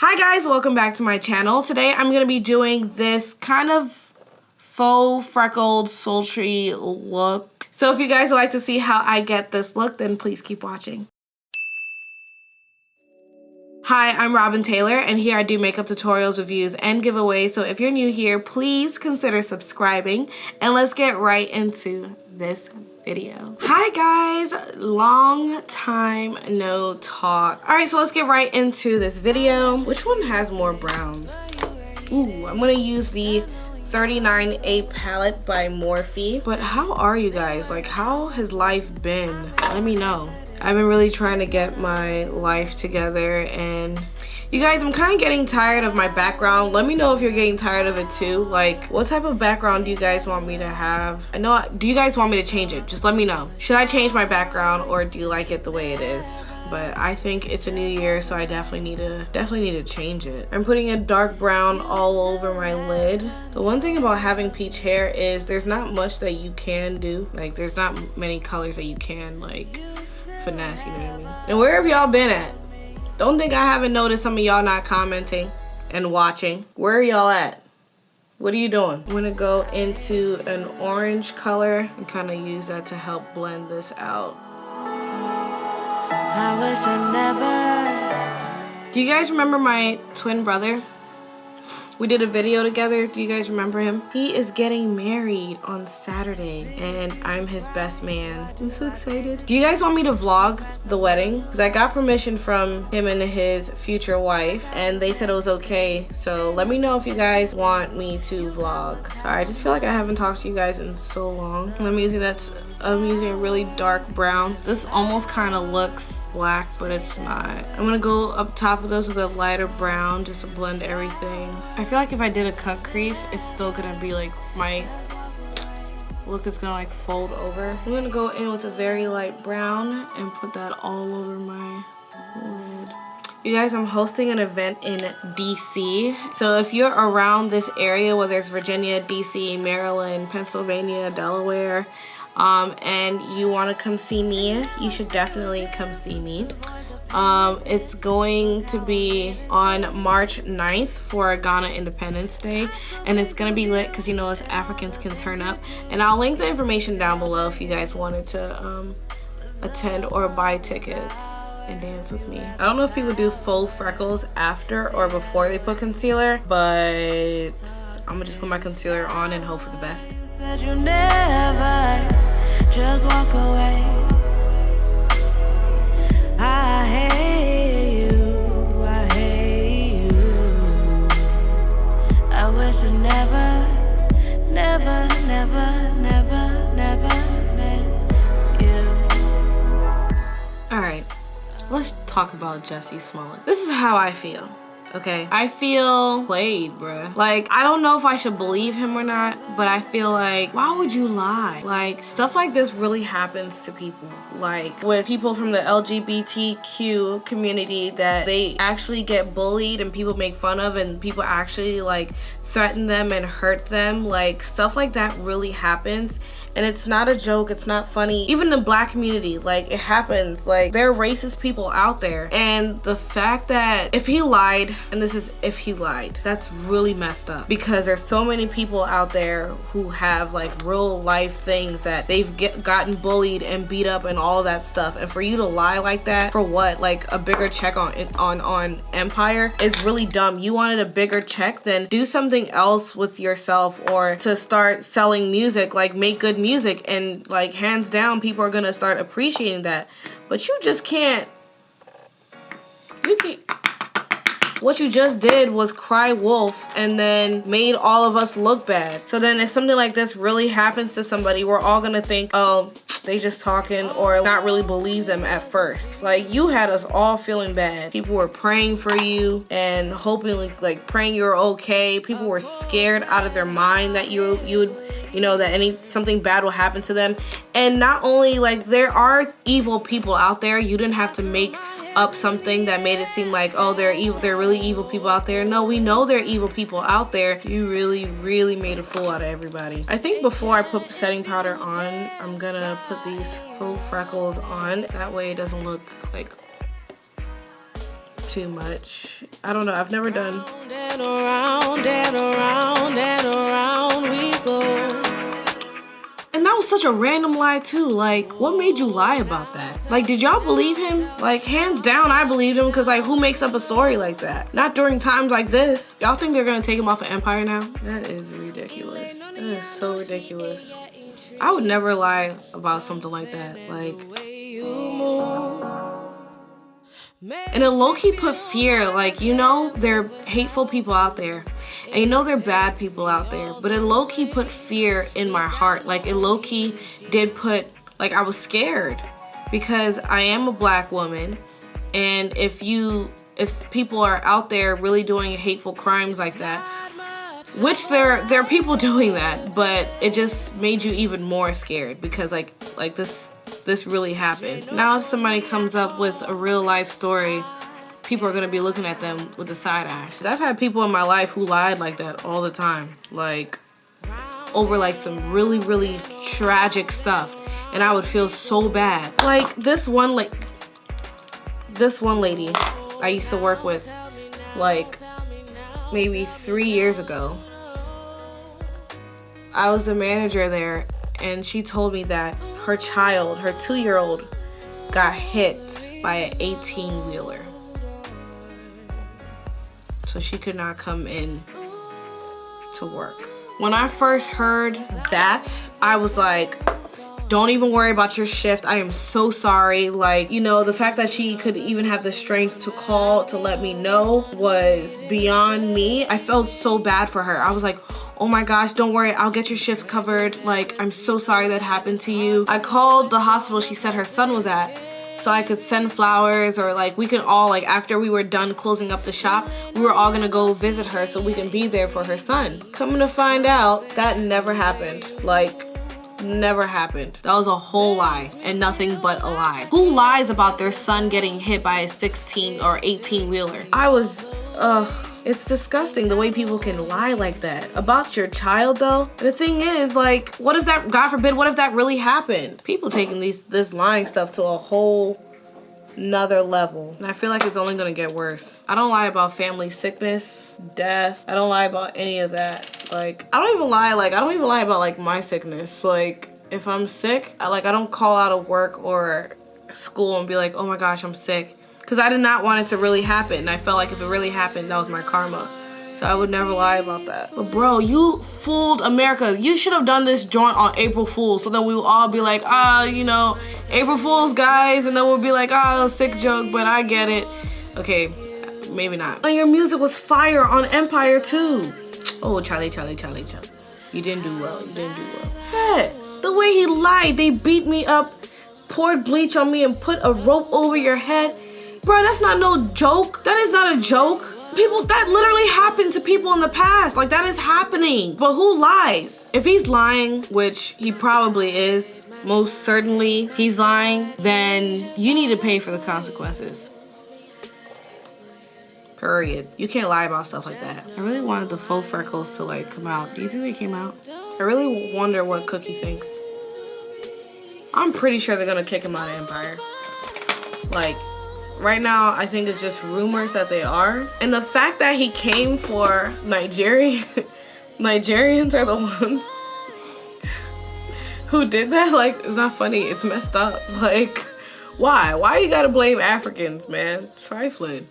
Hi guys, welcome back to my channel. Today I'm going to be doing this kind of faux freckled sultry look. So if you guys would like to see how I get this look, then please keep watching. Hi, I'm Robin Taylor, and here I do makeup tutorials, reviews, and giveaways. So if you're new here, please consider subscribing, and let's get right into this video. Hi guys, long time no talk. All right, so let's get right into this video. Which one has more browns? Ooh, I'm gonna use the 39A palette by Morphe. But how are you guys? Like, how has life been? Let me know. I've been really trying to get my life together, and you guys, I'm kind of getting tired of my background. Let me know if you're getting tired of it too. Like, what type of background do you guys want me to have? Do you guys want me to change it? Just let me know. Should I change my background, or do you like it the way it is? But I think it's a new year, so I definitely need to change it. I'm putting a dark brown all over my lid. The one thing about having peach hair is there's not much that you can do. Like, there's not many colors that you can like finesse, you know what I mean? And where have y'all been at? Don't think I haven't noticed some of y'all not commenting and watching. Where are y'all at? What are you doing? I'm gonna go into an orange color and kind of use that to help blend this out. I wish I never. Do you guys remember my twin brother? We did a video together. Do you guys remember him? He is getting married on Saturday, and I'm his best man. I'm so excited. Do you guys want me to vlog the wedding? Because I got permission from him and his future wife, and they said it was okay. So let me know if you guys want me to vlog. Sorry, I just feel like I haven't talked to you guys in so long. I'm using a really dark brown. This almost kind of looks black, but it's not. I'm gonna go up top of this with a lighter brown just to blend everything. I feel like if I did a cut crease, it's still gonna be like my look is gonna like fold over. I'm gonna go in with a very light brown and put that all over my lid. You guys, I'm hosting an event in DC. So if you're around this area, whether it's Virginia, DC, Maryland, Pennsylvania, Delaware, and you want to come see me, you should definitely come see me. It's going to be on March 9th for Ghana Independence Day, and it's gonna be lit because, you know, us Africans can turn up. And I'll link the information down below if you guys wanted to attend or buy tickets and dance with me. I don't know if people do faux freckles after or before they put concealer, but I'm gonna just put my concealer on and hope for the best. Said you never just walk away. I hate you, I hate you. I wish I never met you. Alright, let's talk about Jussie Smollett. This is how I feel. Okay, I feel played, bruh. Like, I don't know if I should believe him or not, but I feel like, why would you lie? Like, stuff like this really happens to people. Like, with people from the LGBTQ community that they actually get bullied and people make fun of, and people actually like threaten them and hurt them. Like, stuff like that really happens, and it's not a joke, it's not funny. Even the black community, like, it happens. Like, there are racist people out there, and the fact that if he lied, and this is if he lied, that's really messed up, because there's so many people out there who have like real life things that they've gotten bullied and beat up and all that stuff, and for you to lie like that, for what? Like, a bigger check on Empire is really dumb. You wanted a bigger check, then do something else with yourself, or to start selling music. Like, make good music, and like, hands down, people are gonna start appreciating that. But you just can't. What you just did was cry wolf and then made all of us look bad. So then if something like this really happens to somebody, we're all gonna think, oh, they just talking, or not really believe them at first. Like, you had us all feeling bad. People were praying for you and hoping, like praying you're okay. People were scared out of their mind that you would, you know, that something bad will happen to them. And not only, like, there are evil people out there. You didn't have to make up something that made it seem like, oh, they're evil, they're really evil people out there. No, we know they're evil people out there. You really made a fool out of everybody. I think before I put setting powder on, I'm gonna put these faux freckles on. That way it doesn't look like too much. I don't know. I've never done. And around and around and around we go. And that was such a random lie too. Like, what made you lie about that? Like, did y'all believe him? Like, hands down, I believed him, because like, who makes up a story like that? Not during times like this. Y'all think they're gonna take him off of Empire now? That is ridiculous. That is so ridiculous. I would never lie about something like that. Like, and it low-key put fear, like, you know, there are hateful people out there, and you know there are bad people out there, but it low-key put fear in my heart. Like, it low-key did put, like, I was scared, because I am a black woman, and if people are out there really doing hateful crimes like that, which there are people doing that, but it just made you even more scared, because like this really happened. Now if somebody comes up with a real life story, people are gonna be looking at them with a side eye. I've had people in my life who lied like that all the time, like over like some really, really tragic stuff, and I would feel so bad. Like this one lady I used to work with, like maybe 3 years ago. I was the manager there, and she told me that her child, her 2-year-old, got hit by an 18-wheeler. So she could not come in to work. When I first heard that, I was like, don't even worry about your shift. I am so sorry. Like, you know, the fact that she could even have the strength to call to let me know was beyond me. I felt so bad for her. I was like, oh my gosh, don't worry, I'll get your shift covered. Like, I'm so sorry that happened to you. I called the hospital she said her son was at, so I could send flowers, or like we can all, like after we were done closing up the shop, we were all gonna go visit her so we can be there for her son. Coming to find out, that never happened. Like, never happened. That was a whole lie, and nothing but a lie. Who lies about their son getting hit by a 16 or 18-wheeler? It's disgusting the way people can lie like that about your child, though. The thing is, like, what if that, God forbid, what if that really happened? People taking this lying stuff to a whole nother level. And I feel like it's only gonna get worse. I don't lie about family sickness, death. I don't lie about any of that. Like, I don't even lie about like my sickness. Like, if I'm sick, I don't call out of work or school and be like, oh my gosh, I'm sick. Because I did not want it to really happen. And I felt like if it really happened, that was my karma. So I would never lie about that. But bro, you fooled America. You should have done this joint on April Fool's. So then we will all be like, you know, April Fool's, guys. And then we'll be like, a sick joke, but I get it. Okay, maybe not. And your music was fire on Empire too. Oh, Charlie. You didn't do well. Hey, the way he lied, they beat me up, poured bleach on me, and put a rope over your head. Bro, that's not no joke. That is not a joke. People, that literally happened to people in the past. Like, that is happening. But who lies? If he's lying, which he probably is, most certainly he's lying, then you need to pay for the consequences. Period. You can't lie about stuff like that. I really wanted the Faux Freckles to like come out. Do you think they came out? I really wonder what Cookie thinks. I'm pretty sure they're gonna kick him out of Empire. Like, right now, I think it's just rumors that they are. And the fact that he came for Nigerians are the ones who did that. Like, it's not funny. It's messed up. Like, why? Why you gotta blame Africans, man? Trifling.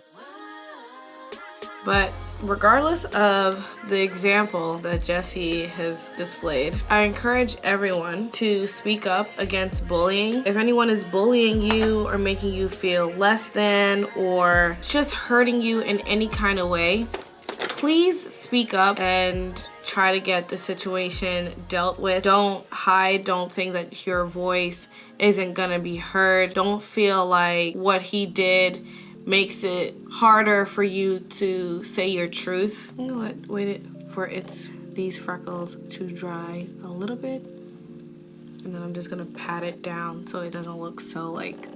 But regardless of the example that Jussie has displayed, I encourage everyone to speak up against bullying. If anyone is bullying you or making you feel less than or just hurting you in any kind of way, please speak up and try to get the situation dealt with. Don't hide. Don't think that your voice isn't gonna be heard. Don't feel like what he did makes it harder for you to say your truth. You know what? Wait for these freckles to dry a little bit, and then I'm just gonna pat it down so it doesn't look so like.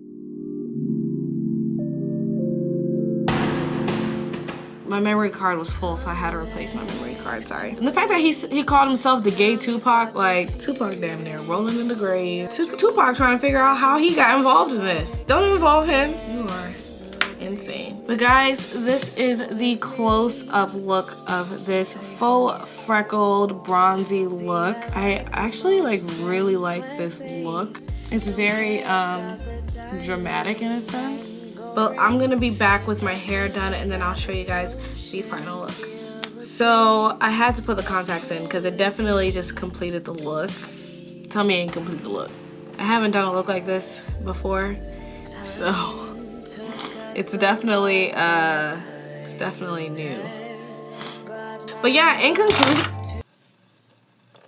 My memory card was full, so I had to replace my memory card, sorry. And the fact that he called himself the gay Tupac, like, Tupac damn near rolling in the grave. Tupac trying to figure out how he got involved in this. Don't involve him. You are insane. But guys, this is the close-up look of this faux freckled bronzy look. I actually like really like this look. It's very dramatic in a sense. But I'm gonna be back with my hair done and then I'll show you guys the final look. So I had to put the contacts in because it definitely just completed the look. Tell me I ain't completed the look. I haven't done a look like this before, so it's definitely new. But yeah, in conclusion,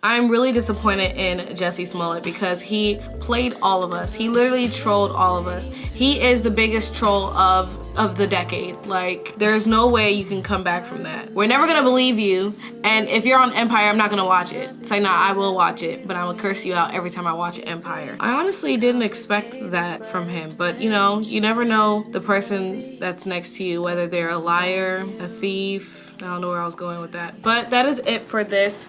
I'm really disappointed in Jussie Smollett because he played all of us. He literally trolled all of us. He is the biggest troll of the decade. Like, there's no way you can come back from that. We're never gonna believe you, and if you're on Empire, I'm not gonna watch it. It's like, nah, I will watch it, but I will curse you out every time I watch Empire. I honestly didn't expect that from him, but you know, you never know the person that's next to you, whether they're a liar, a thief. I don't know where I was going with that. But that is it for this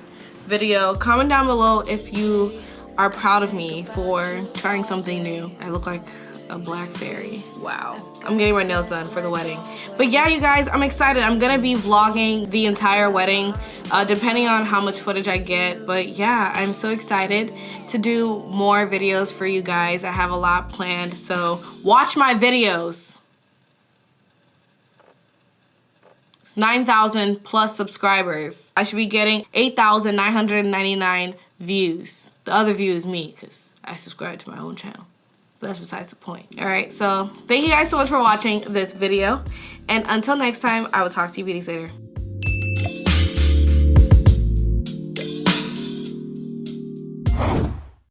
video. Comment down below if you are proud of me for trying something new. I look like a black fairy. Wow. I'm getting my nails done for the wedding. But yeah, you guys, I'm excited. I'm gonna be vlogging the entire wedding, depending on how much footage I get. But yeah, I'm so excited to do more videos for you guys. I have a lot planned, so watch my videos. 9,000 plus subscribers. I should be getting 8,999 views. The other view is me because I subscribe to my own channel. But that's besides the point. All right, so thank you guys so much for watching this video. And until next time, I will talk to you beauties later.